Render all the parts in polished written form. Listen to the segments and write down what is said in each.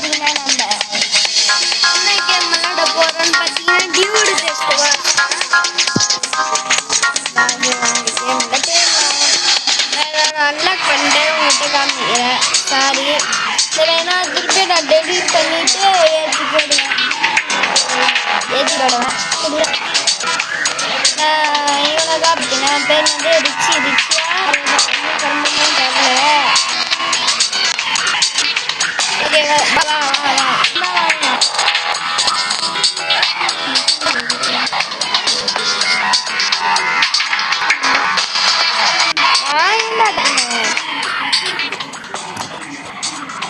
பார்த்தீங்கன்னா நம்ம என்ன கேம் விளையாட போகிறோன்னு பார்த்தீங்கன்னா டியூடு டெஸ்ட் அன்லாக் பண்ணிட்டு உங்கள்கிட்ட காமிக்கிறேன். சாரி இல்லைன்னா திருப்பி நான் டெலிட் பண்ணிவிட்டு ஏற்றி போடுவேன். இவனை தான் அப்படின்னா பேர் வந்து ரிச்சியா தெரியல. Okay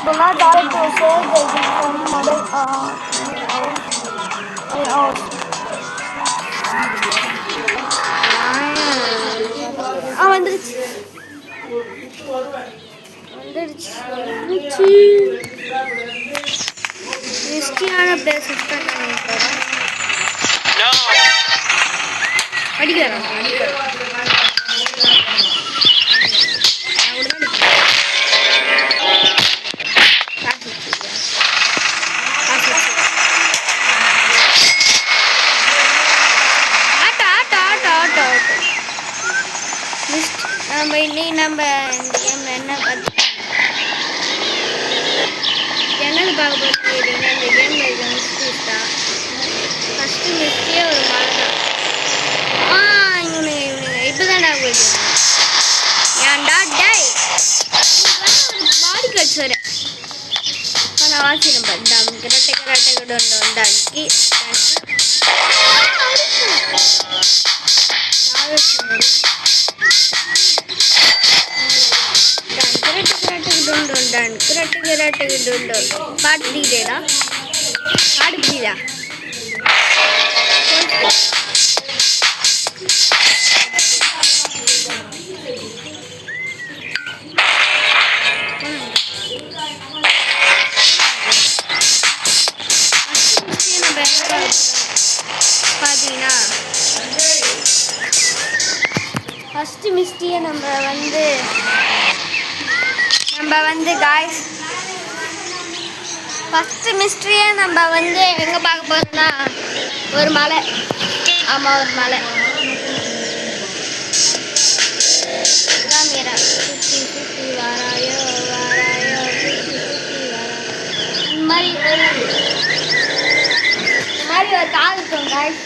do not dare to save the Egyptian model வந்துருச்சு ரிஸ்கியான பிளேஸ் அடிக்கிறேன் நம்ம இந்த கேம்ல என்ன என்னது பார்க்க போகிறீங்கன்னா இந்த கேம்ல இருக்க மிஸ்டேக் தான். ஃபஸ்ட்டு மிஸ்டே ஒரு மழை தான். இவனுங்க இப்போதான் நான் போயிட்டு ஏன்டா டேய் ஒரு பாடி கட்ஸ் வர நான் வாசிடும் பட்டாம் கிரட்டை கொண்டு வந்தாக்கி பாடுறீடா பாடுறீடா பார்த்தீங்கன்னா ஃபஸ்ட்டு மிஸ்டியை நம்ம வந்து காய்ஸ் ஃபஸ்ட்டு மிஸ்ட்ரியை நம்ம எங்கே பார்க்க போகிறோம்னா ஒரு மலை. ஆமாம் ஒரு மலை மீரா சுற்றி சுற்றி வாராயோ வாராயோ சுற்றி சுற்றி வாராயோ இந்த மாதிரி ஒரு கால் இருக்கும் காய்ஸ்.